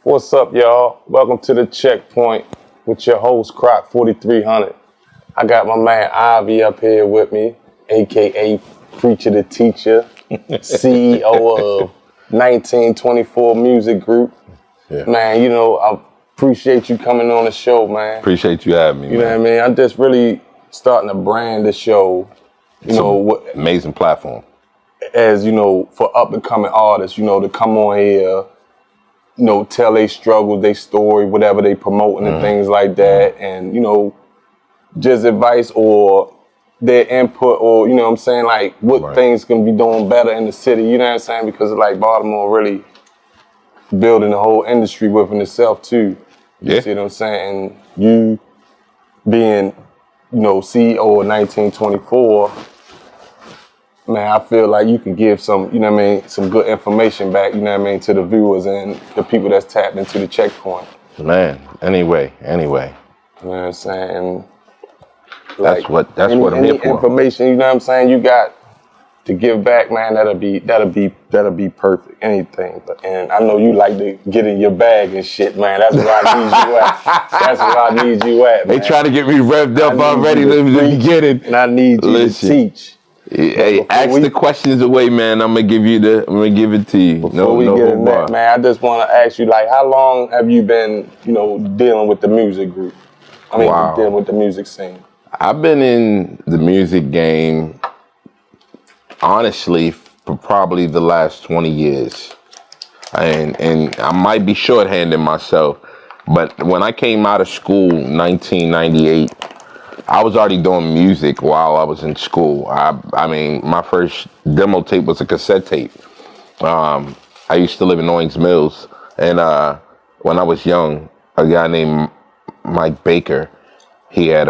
What's up, y'all? Welcome to the Checkpoint with your host, Croc 4300. I got my man Ivy up here with me, aka Preacher the Teacher, CEO of 1924 Music Group. Yeah. Man, you know, I appreciate you coming on the show, man. Appreciate you having me. You know what I mean? I'm just really starting to brand the show, amazing platform. As you know, for up and coming artists, you know, to come on here, you know, tell their struggle, their story, whatever they promoting and things like that, and you know, just advice or their input, or you know what I'm saying, like what things can be doing better in the city, you know what I'm saying, because like Baltimore really building the whole industry within itself too. You see what I'm saying? And you being, you know, CEO of 1924, man, I feel like you can give some, you know what I mean, some good information back, you know what I mean, to the viewers and the people that's tapped into the Checkpoint. Man, anyway. You know what I'm saying? That's what I'm here for. Information, you know what I'm saying, you got to give back, man, that'll be perfect. Anything. And I know you like to get in your bag and shit, man. That's where I need you at. That's where I need you at, man. They trying to get me revved up already in the beginning. And I need you to teach. Hey, ask the questions away, man. I'm gonna give it to you. Before we get in that, man, I just want to ask you, like, how long have you been, you know, dealing with the music group? I mean, dealing with the music scene. I've been in the music game, honestly, for probably the last 20 years, and I might be shorthanding myself, but when I came out of school, 1998. I was already doing music while I was in school. I mean, my first demo tape was a cassette tape. I used to live in Owings Mills, and when I was young, a guy named Mike Baker, he had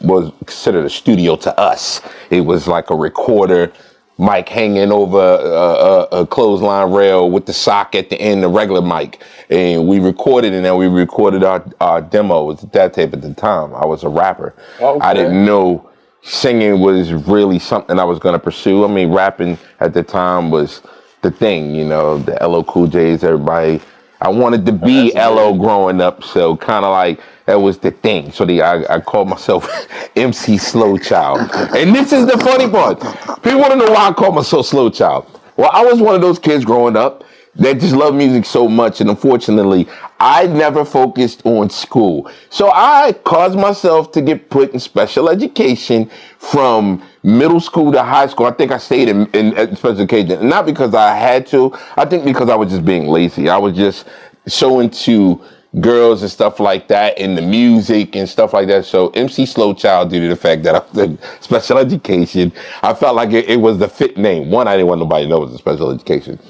was considered a studio to us. It was like a recorder, mic hanging over a clothesline rail with the sock at the end, the regular mic. And we recorded, and then we recorded our demo with that tape at the time. I was a rapper. Okay. I didn't know singing was really something I was going to pursue. I mean, rapping at the time was the thing, you know, the LL Cool J's, everybody. I wanted to be LL growing up, so kind of like that was the thing. So I called myself MC Slow Child. And this is the funny part. People want to know why I call myself Slow Child. Well, I was one of those kids growing up that just loved music so much, and unfortunately, I never focused on school. So I caused myself to get put in special education from middle school to high school. I think I stayed in special education, not because I had to. I think because I was just being lazy. I was just so into girls and stuff like that, and the music and stuff like that. So MC Slow Child, due to the fact that I was in special education, I felt like it was the fit name. One, I didn't want nobody to know it was a special education,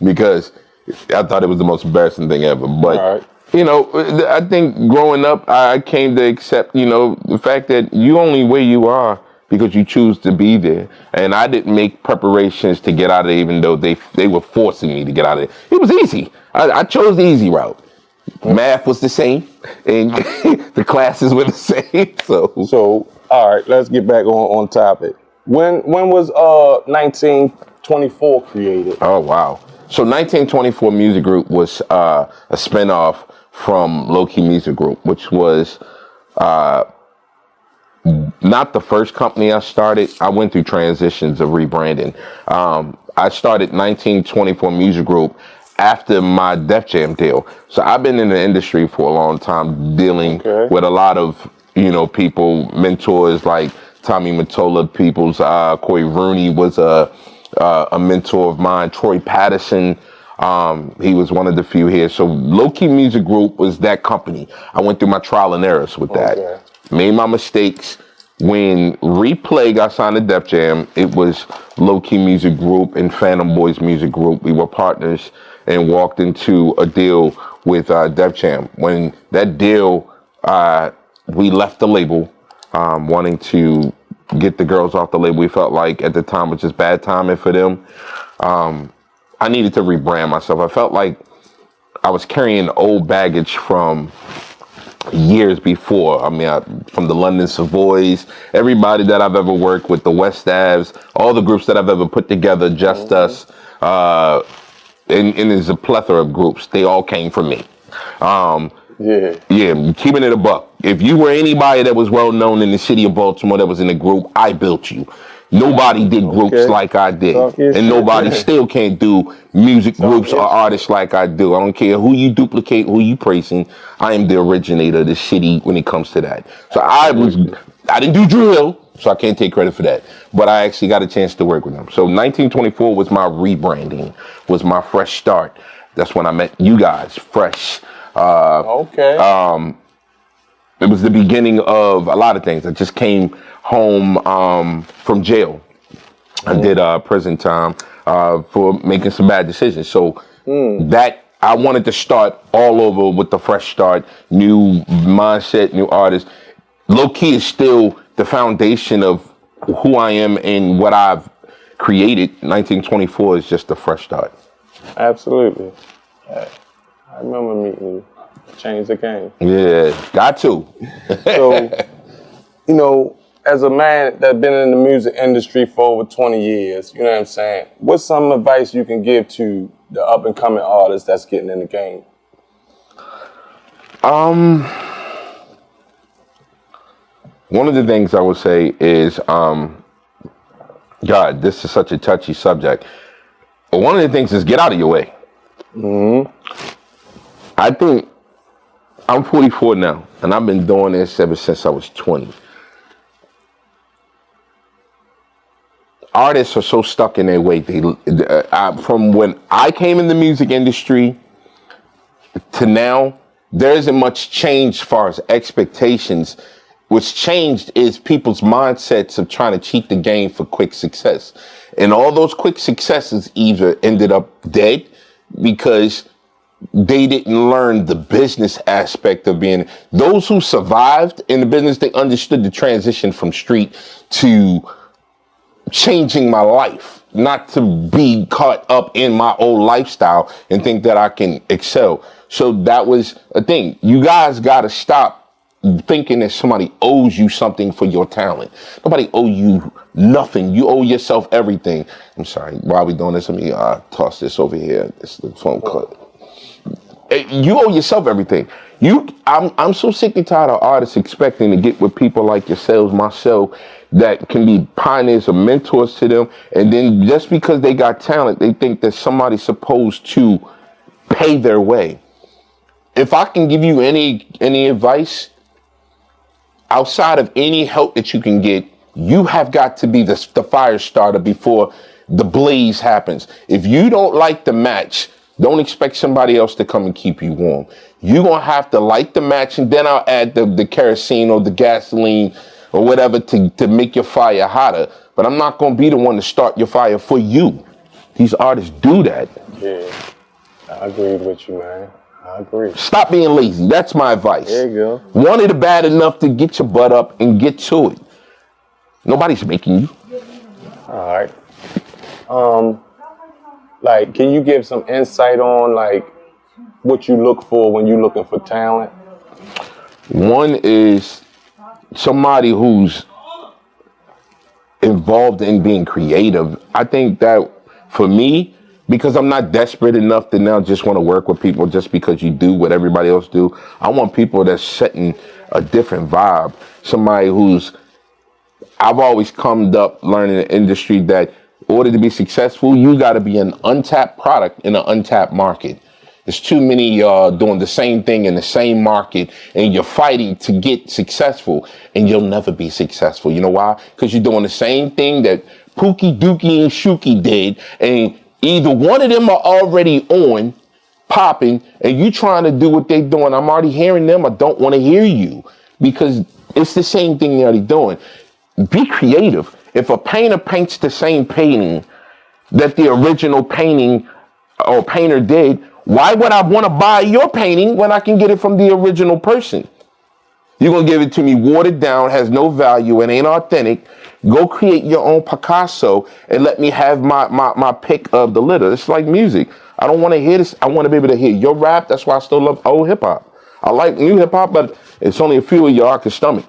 because I thought it was the most embarrassing thing ever. But, you know, I think growing up, I came to accept, you know, the fact that you only where you are because you choose to be there. And I didn't make preparations to get out of it, even though they were forcing me to get out of it. It was easy. I chose the easy route. Math was the same, and the classes were the same. So all right, let's get back on topic. When was 1924 created? Oh, wow. So 1924 Music Group was a spinoff from Low Key Music Group, which was not the first company I started. I went through transitions of rebranding. I started 1924 Music Group after my Def Jam deal. So I've been in the industry for a long time, dealing with a lot of, you know, people, mentors like Tommy Mottola, Corey Rooney was a mentor of mine. Troy Patterson, he was one of the few here. So Low Key Music Group was that company. I went through my trial and errors with that. Made my mistakes. When Replay got signed to Def Jam, it was Low Key Music Group and Phantom Boys Music Group. We were partners and walked into a deal with Def Jam. When that deal, we left the label, wanting to get the girls off the label. We felt like at the time was just bad timing for them. I needed to rebrand myself. I felt like I was carrying old baggage from years before. I mean, from the London Savoys, everybody that I've ever worked with, the West Avs, all the groups that I've ever put together, Just Us, and there's a plethora of groups. They all came from me. Yeah, keeping it a buck. If you were anybody that was well known in the city of Baltimore that was in a group, I built you. Nobody did groups like I did, and nobody still can't do music groups or artists like I do. I don't care who you duplicate, who you praising. I am the originator of the city when it comes to that. So I didn't do drill, so I can't take credit for that. But I actually got a chance to work with them. So 1924 was my rebranding, was my fresh start. That's when I met you guys, Fresh. It was the beginning of a lot of things. I just came home from jail. I did prison time for making some bad decisions. So that I wanted to start all over with the fresh start, new mindset, new artists. Low key is still the foundation of who I am and what I've created. 1924 is just a fresh start. Absolutely. I remember meeting you. Change the game. Yeah, got to. So, you know, as a man that's been in the music industry for over 20 years, you know what I'm saying? What's some advice you can give to the up and coming artists that's getting in the game? One of the things I would say is, God, this is such a touchy subject. But one of the things is get out of your way. I think I'm 44 now, and I've been doing this ever since I was 20. Artists are so stuck in their way. From when I came in the music industry to now, there isn't much change as far as expectations. What's changed is people's mindsets of trying to cheat the game for quick success. And all those quick successes either ended up dead because they didn't learn the business aspect of being. Those who survived in the business, they understood the transition from street to changing my life, not to be caught up in my old lifestyle and think that I can excel. So that was a thing. You guys got to stop thinking that somebody owes you something for your talent. Nobody owe you nothing. You owe yourself everything. I'm sorry. While we doing this, let me toss this over here. This is the phone call. You owe yourself everything. I'm so sick and tired of artists expecting to get with people like yourselves, myself, that can be pioneers or mentors to them, and then just because they got talent, they think that somebody's supposed to pay their way. If I can give you any advice, outside of any help that you can get, you have got to be the fire starter before the blaze happens. If you don't like the match, don't expect somebody else to come and keep you warm. You're going to have to light the match, and then I'll add the kerosene or the gasoline or whatever to make your fire hotter. But I'm not going to be the one to start your fire for you. These artists do that. Yeah, I agree with you, man. I agree. Stop being lazy. That's my advice. There you go. Want it bad enough to get your butt up and get to it. Nobody's making you. All right. Like, can you give some insight on, like, what you look for when you're looking for talent? One is somebody who's involved in being creative. I think that for me, because I'm not desperate enough to now just want to work with people just because you do what everybody else do. I want people that's setting a different vibe. Somebody who's, I've always come up learning in the industry that in order to be successful, you got to be an untapped product in an untapped market. There's too many doing the same thing in the same market, and you're fighting to get successful, and you'll never be successful. You know why? Because you're doing the same thing that Pookie, Dookie, and Shuki did, and either one of them are already on, popping, and you trying to do what they doing. I'm already hearing them. I don't want to hear you because it's the same thing they're already doing. Be creative. If a painter paints the same painting that the original painting or painter did, why would I want to buy your painting when I can get it from the original person? You're going to give it to me watered down, has no value, and ain't authentic. Go create your own Picasso and let me have my pick of the litter. It's like music. I don't want to hear this. I want to be able to hear your rap. That's why I still love old hip hop. I like new hip hop, but it's only a few of y'all I can stomach.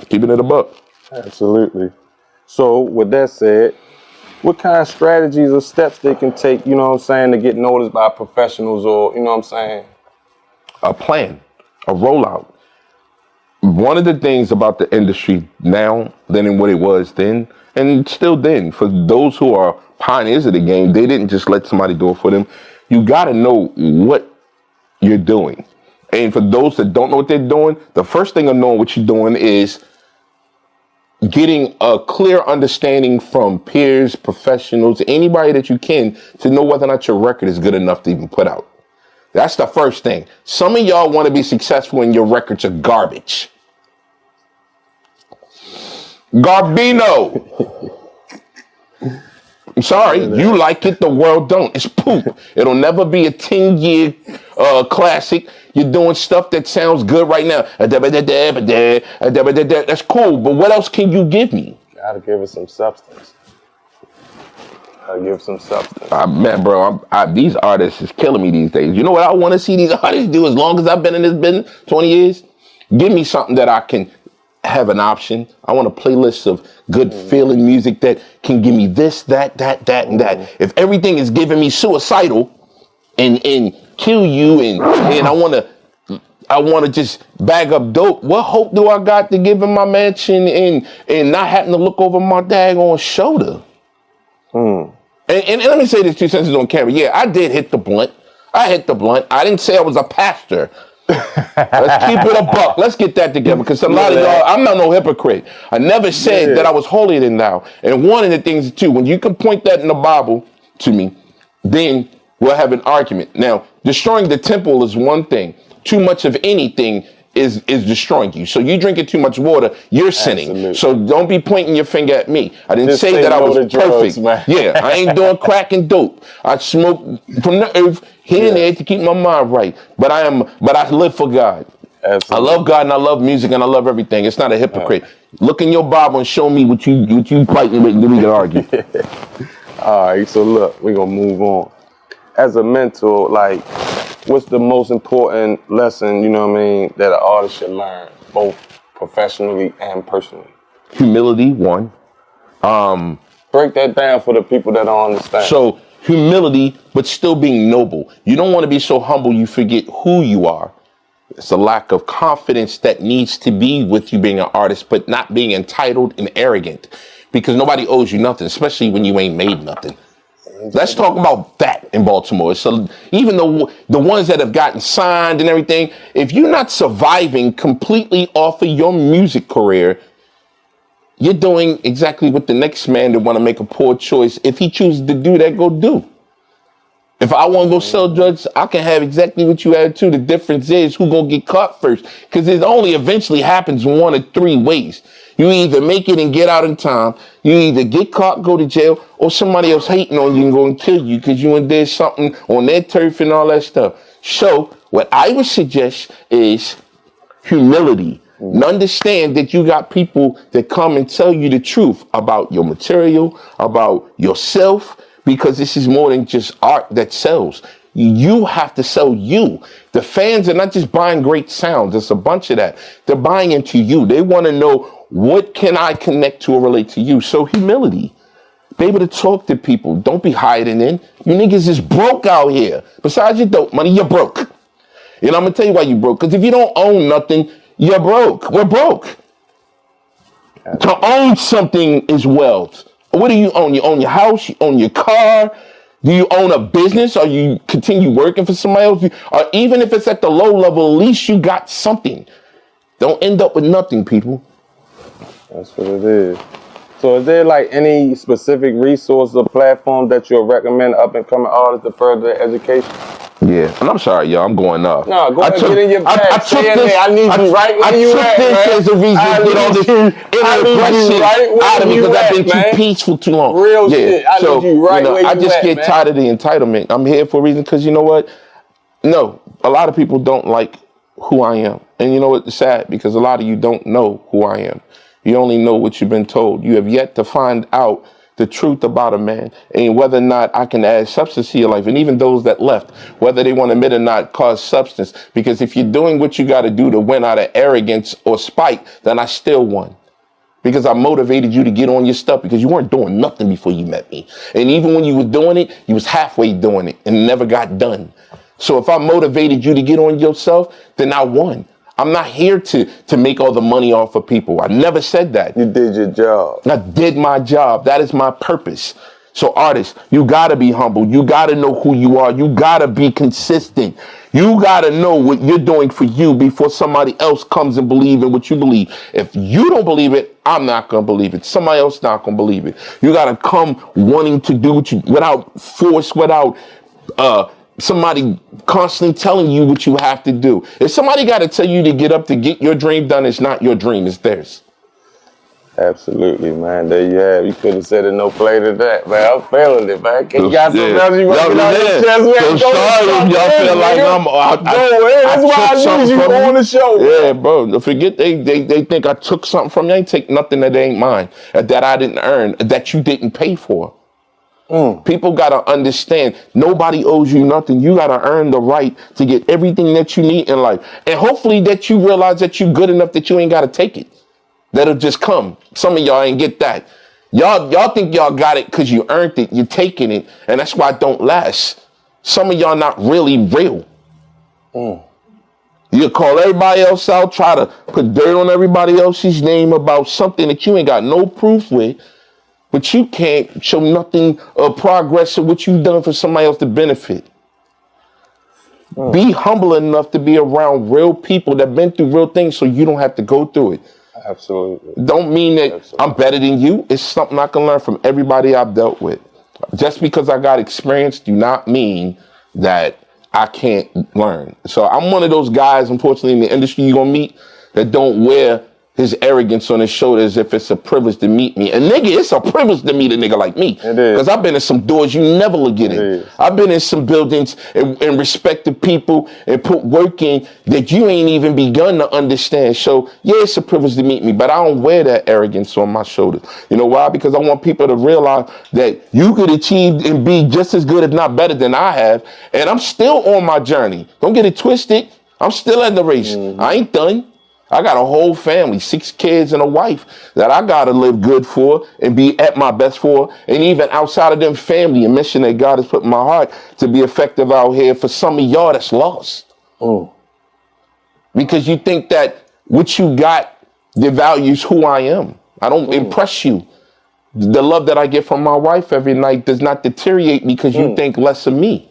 Keeping it a buck. Absolutely. So with that said, what kind of strategies or steps they can take, you know what I'm saying, to get noticed by professionals or, you know what I'm saying? A plan, a rollout. One of the things about the industry now than what it was then, and still then, for those who are pioneers of the game, they didn't just let somebody do it for them. You got to know what you're doing. And for those that don't know what they're doing, the first thing of knowing what you're doing is getting a clear understanding from peers, professionals, anybody that you can to know whether or not your record is good enough to even put out. That's the first thing. Some of y'all want to be successful and your records are garbage. Garbino. I'm sorry, you like it, the world don't. It's poop. It'll never be a 10-year classic. You're doing stuff that sounds good right now. That's cool, but what else can you give me? Gotta give it some substance. Give some substance. Man, bro, these artists is killing me these days. You know what I want to see these artists do as long as I've been in this business, 20 years? Give me something that I can have an option. I want a playlist of good feeling music that can give me this, that, and that. If everything is giving me suicidal and kill you and I want to just bag up dope, what hope do I got to give in my mansion and not having to look over my daggone shoulder? And let me say this 2 sentences on camera. Yeah, I did hit the blunt. I hit the blunt. I didn't say I was a pastor. Let's keep it a buck. Let's get that together, because a lot of y'all, I'm not no hypocrite. I never said that I was holier than thou. And one of the things too, when you can point that in the Bible to me, then we'll have an argument. Now, destroying the temple is one thing. Too much of anything is destroying you. So you drinking too much water, you're sinning. Absolutely. So don't be pointing your finger at me. I didn't Just say that I no was to drugs, perfect. man. Yeah, I ain't doing crack and dope. I smoke from the earth here and there to keep my mind right. But I live for God. Absolutely. I love God and I love music and I love everything. It's not a hypocrite. Look in your Bible and show me what you fighting with, and then we can argue. All right, so look, we're gonna move on. As a mentor, like, what's the most important lesson, you know what I mean, that an artist should learn, both professionally and personally? Humility, one. Break that down for the people that don't understand. So humility, but still being noble. You don't want to be so humble you forget who you are. It's a lack of confidence that needs to be with you being an artist, but not being entitled and arrogant, because nobody owes you nothing, especially when you ain't made nothing. Let's talk about that in Baltimore. So even the ones that have gotten signed and everything, if you're not surviving completely off of your music career, you're doing exactly what the next man that want to make a poor choice, if he chooses to do that, go do. If I want to go sell drugs, I can have exactly what you had too. The difference is who gonna get caught first, because it only eventually happens one of 3 ways. You either make it and get out in time, you either get caught, go to jail, or somebody else hating on you and go and kill you because you did something on their turf and all that stuff. So what I would suggest is humility. And understand that you got people that come and tell you the truth about your material, about yourself, because this is more than just art that sells. You have to sell you. The fans are not just buying great sounds. It's a bunch of that. They're buying into you. They want to know, what can I connect to or relate to you? So humility. Be able to talk to people. Don't be hiding in. You niggas is broke out here. Besides your dope money, you're broke. And I'm going to tell you why you broke. Because if you don't own nothing, you're broke. We're broke. To own something is wealth. What do you own? You own your house? You own your car? Do you own a business, or you continue working for somebody else? Or even if it's at the low level, at least you got something. Don't end up with nothing, people. That's what it is. So is there like any specific resource or platform that you'll recommend up and coming artists to further their education? Yeah, and I'm sorry, yo, I'm going off. No, go ahead, get in your bag. I need you right where you at, man. I took this as a reason to get all this aggression out of me, because I've been too peaceful too long. Real shit. I need you right where you at, I just get tired of the entitlement. I'm here for a reason, because you know what? No, a lot of people don't like who I am. And you know what? It's sad, because a lot of you don't know who I am. You only know what you've been told. You have yet to find out the truth about a man, and whether or not I can add substance to your life. And even those that left, whether they want to admit or not, cause substance. Because if you're doing what you got to do to win out of arrogance or spite, then I still won. because I motivated you to get on your stuff because you weren't doing nothing before you met me. And even when you were doing it, you was halfway doing it and never got done. So if I motivated you to get on yourself, then I won. I'm not here to make all the money off of people. I never said that. You did your job. I did my job. That is my purpose. So artists, you gotta be humble. You gotta know who you are. You gotta be consistent. You gotta know what you're doing for you before somebody else comes and believe in what you believe. If you don't believe it, I'm not gonna believe it. Somebody else not gonna believe it. You gotta come wanting to do what you, without force, without somebody constantly telling you what you have to do. If somebody got to tell you to get up to get your dream done, it's not your dream, it's theirs. Absolutely, man. There you have. You could have said it no play to that, man. I'm feeling it, man. You got something else you want to get out your chest, man? So sorry if y'all feel like that's why I need you on the show. Yeah, bro. Forget they think I took something from you. I ain't take nothing that ain't mine, that I didn't earn, that you didn't pay for. People got to understand, nobody owes you nothing. You got to earn the right to get everything that you need in life. And hopefully that you realize that you're good enough that you ain't got to take it. That'll just come. Some of y'all ain't get that. Y'all think y'all got it because you earned it. You're taking it. And that's why it don't last. Some of y'all not really real. You call everybody else out, try to put dirt on everybody else's name about something that you ain't got no proof with. But you can't show nothing of progress of what you've done for somebody else to benefit. Be humble enough to be around real people that been through real things so you don't have to go through it. Absolutely. Don't mean that I'm better than you. It's something I can learn from everybody I've dealt with. Just because I got experience do not mean that I can't learn. So I'm one of those guys, unfortunately, in the industry you're going to meet that don't wear his arrogance on his shoulders if it's a privilege to meet me. And nigga, it's a privilege to meet a nigga like me. It is. Because I've been in some doors you never will get in. I've been in some buildings and respected people and put work in that you ain't even begun to understand. So yeah, it's a privilege to meet me, but I don't wear that arrogance on my shoulders. You know why? Because I want people to realize that you could achieve and be just as good, if not better than I have. And I'm still on my journey. Don't get it twisted. I'm still in the race. I ain't done. I got a whole family, 6 kids and a wife that I got to live good for and be at my best for. And even outside of them family, a mission that God has put in my heart to be effective out here for some of y'all that's lost. Because you think that what you got devalues who I am. I don't impress you. The love that I get from my wife every night does not deteriorate because you think less of me.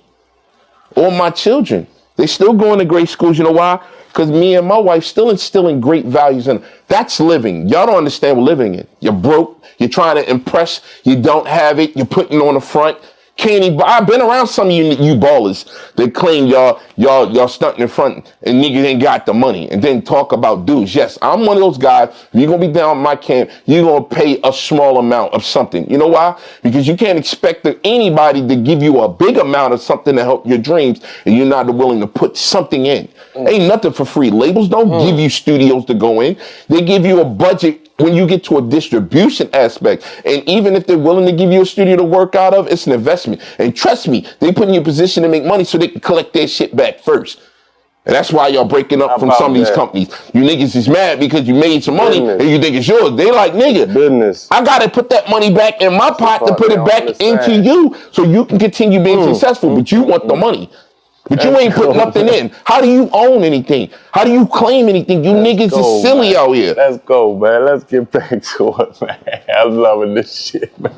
Or my children. They still going to great schools. You know why? Because me and my wife still instilling great values in them. That's living. Y'all don't understand what living is. You're broke. You're trying to impress. You don't have it. You're putting on the front. Can't even, I've been around some of you ballers that claim y'all stunting in front and niggas ain't got the money and then talk about dudes. Yes, I'm one of those guys. If you're going to be down my camp, you're going to pay a small amount of something. You know why? Because you can't expect anybody to give you a big amount of something to help your dreams and you're not willing to put something in. Ain't nothing for free. Labels don't give you studios to go in. They give you a budget when you get to a distribution aspect. And even if they're willing to give you a studio to work out of, it's an investment. And trust me, they put in you a position to make money so they can collect their shit back first. And that's why y'all breaking up from some of these companies. You niggas is mad because you made some money and you think it's yours. They like, nigga, I got to put that money back in my pot to put it back into you so you can continue being successful. But you want the money. But you ain't putting nothing in. How do you own anything? How do you claim anything? You niggas is silly out here. Let's go, man. Let's get back to it, man. I'm loving this shit, man.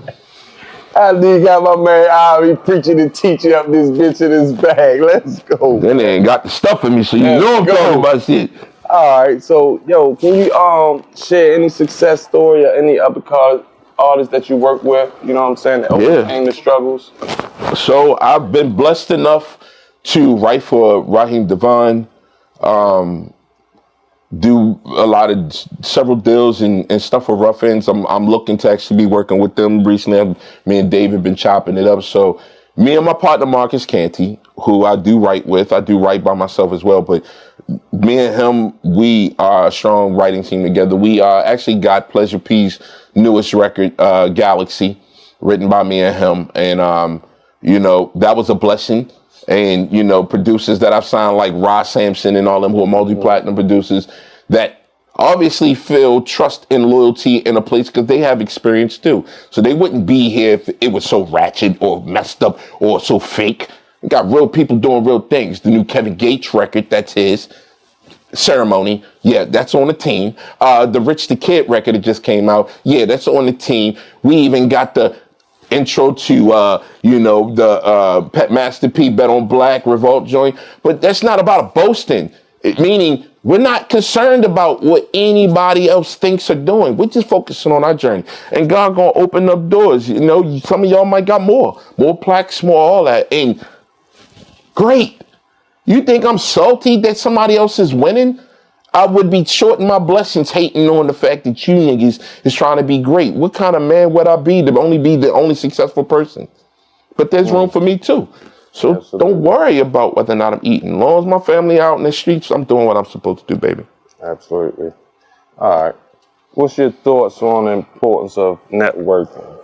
I need got my man Ivy preaching and teaching up this bitch in his bag. Let's go. Then they ain't got the stuff in me, so you know I'm talking about shit. All right, so yo, can you share any success story or any other artists that you work with? You know what I'm saying? That overcame the struggles. So I've been blessed enough to write for Raheem Devon, do a lot of several deals and stuff with Rough Ends. I'm looking to actually be working with them recently. Me and Dave have been chopping it up. So me and my partner Marcus Canty, who I do write with, I do write by myself as well, but me and him, we are a strong writing team together. We actually got Pleasure P's newest record, Galaxy, written by me and him. And, you know, that was a blessing. And, you know, producers that I've signed like Ross Sampson and all them who are multi-platinum producers that obviously feel trust and loyalty in a place because they have experience too. So they wouldn't be here if it was so ratchet or messed up or so fake. We got real people doing real things. The new Kevin Gates record, that's his. Ceremony, yeah, that's on the team. The Rich the Kid record that just came out, yeah, that's on the team. We even got the intro to, the Pet Master P, Bet on Black, Revolt joint. But that's not about boasting, meaning we're not concerned about what anybody else thinks or doing. We're just focusing on our journey. And God gonna open up doors. You know, some of y'all might got more plaques, more all that. And great. You think I'm salty that somebody else is winning? I would be shorting my blessings hating on the fact that you niggas is trying to be great. What kind of man would I be to only be the only successful person? But there's room for me too. So don't worry about whether or not I'm eating. As long as my family out in the streets, I'm doing what I'm supposed to do, baby. Absolutely. All right. What's your thoughts on the importance of networking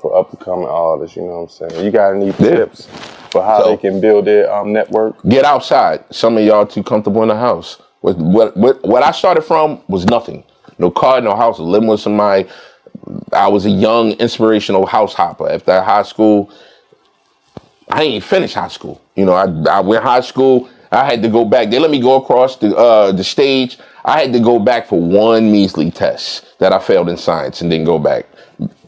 for up-and-coming artists? You know what I'm saying? You got any tips for how they can build their network? Get outside. Some of y'all too comfortable in the house. What I started from was nothing. No car, no house. Living with somebody. I was a young, inspirational house hopper. After high school, I ain't finished high school. You know, I went high school. I had to go back. They let me go across the stage. I had to go back for one measly test that I failed in science and didn't go back.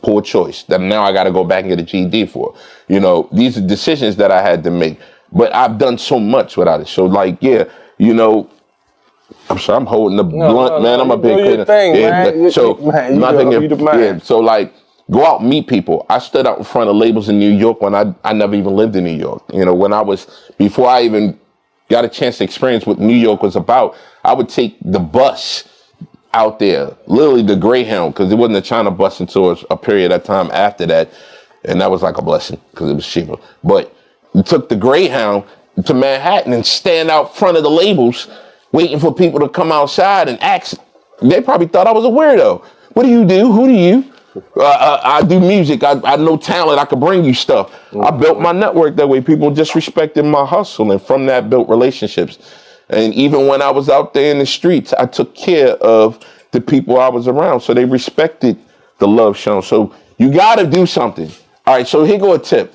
Poor choice. That now I got to go back and get a GED for. You know, these are decisions that I had to make. But I've done so much without it. So, like, yeah, you know, I'm sorry, I'm holding the blunt, man. I'm a big thing, man. So, so like, go out and meet people. I stood out in front of labels in New York when I never even lived in New York. You know, before I even got a chance to experience what New York was about, I would take the bus out there, literally the Greyhound, because it wasn't a China bus until a period of time after that. And that was like a blessing because it was cheaper. But you took the Greyhound to Manhattan and stand out front of the labels waiting for people to come outside and ask. They probably thought I was a weirdo. What do you do? Who do you? I do music. I know talent. I could bring you stuff. I built my network that way. People just respected my hustle, and from that built relationships. And even when I was out there in the streets, I took care of the people I was around. So they respected the love shown. So you got to do something. All right, so here go a tip.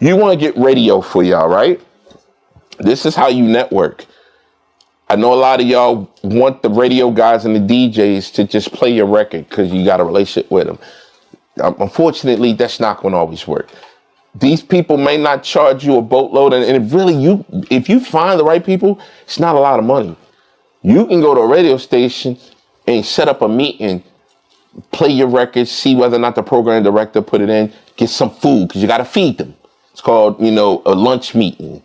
You want to get radio for y'all, right? This is how you network. I know a lot of y'all want the radio guys and the DJs to just play your record because you got a relationship with them. Unfortunately, that's not going to always work. These people may not charge you a boatload, and if you find the right people, it's not a lot of money. You can go to a radio station and set up a meeting, play your records, see whether or not the program director put it in, get some food, because you got to feed them. It's called, a lunch meeting.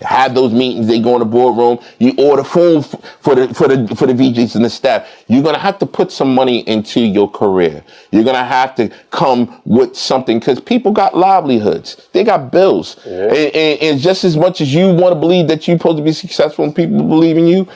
Have those meetings, they go in the boardroom, you order food for the VJs and the staff. You're going to have to put some money into your career. You're going to have to come with something because people got livelihoods. They got bills. Yeah. And just as much as you want to believe that you're supposed to be successful and people believe in you,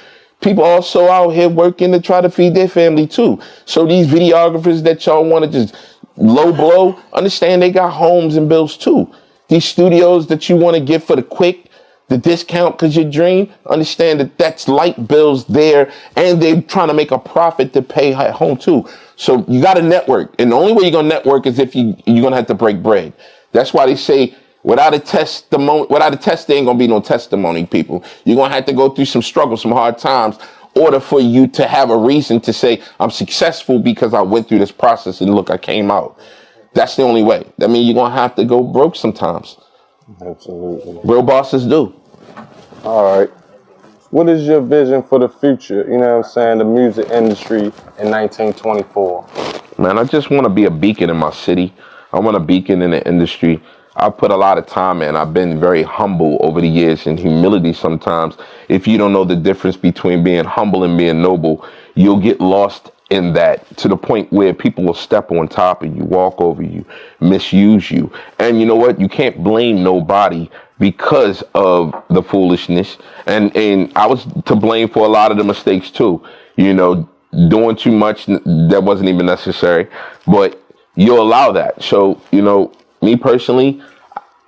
people also out here working to try to feed their family too. So these videographers that y'all want to just low blow, understand they got homes and bills too. These studios that you want to get for the discount because your dream, understand that that's light bills there, and they're trying to make a profit to pay at home too. So you got to network, and the only way you're gonna network is if you're gonna have to break bread. That's why they say without a test, there ain't gonna be no testimony, people. You're gonna have to go through some struggles, some hard times, in order for you to have a reason to say I'm successful because I went through this process and look, I came out. That's the only way. That means you're gonna have to go broke sometimes. Absolutely. Real bosses do. All right. What is your vision for the future? You know what I'm saying? The music industry in 1924. Man, I just want to be a beacon in my city. I want a beacon in the industry. I put a lot of time in. I've been very humble over the years, and humility sometimes. If you don't know the difference between being humble and being noble, you'll get lost in that to the point where people will step on top of you, walk over you, misuse you. And you know what? You can't blame nobody because of the foolishness. And I was to blame for a lot of the mistakes too. Doing too much that wasn't even necessary, but you allow that. So, me personally,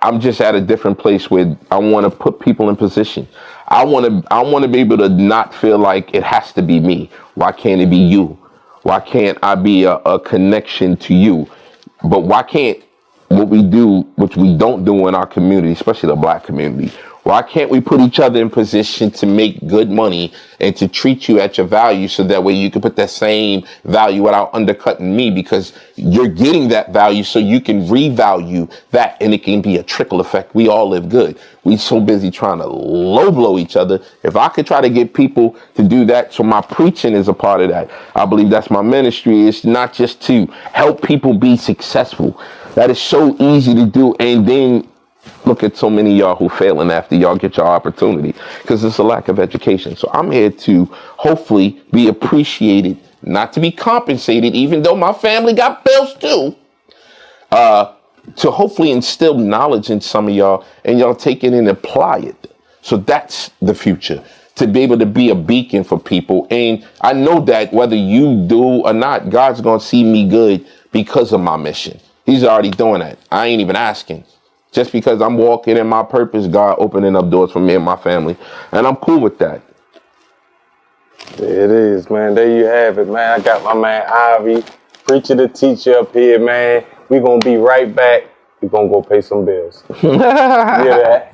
I'm just at a different place where I want to put people in position. I want to be able to not feel like it has to be me. Why can't it be you? Why can't I be a connection to you? But why can't what we do, which we don't do in our community, especially the Black community, why can't we put each other in position to make good money and to treat you at your value so that way you can put that same value without undercutting me, because you're getting that value so you can revalue that and it can be a trickle effect. We all live good. We so busy trying to low blow each other. If I could try to get people to do that, so my preaching is a part of that. I believe that's my ministry. It's not just to help people be successful. That is so easy to do, and then look at so many of y'all who failing after y'all get your opportunity because it's a lack of education. So I'm here to hopefully be appreciated, not to be compensated, even though my family got bills too, to hopefully instill knowledge in some of y'all and y'all take it and apply it. So that's the future, to be able to be a beacon for people. And I know that whether you do or not, God's going to see me good because of my mission. He's already doing that. I ain't even asking. Just because I'm walking in my purpose, God opening up doors for me and my family. And I'm cool with that. There it is, man. There you have it, man. I got my man Ivy, preacher to teacher up here, man. We're going to be right back. We're going to go pay some bills. Yeah, that.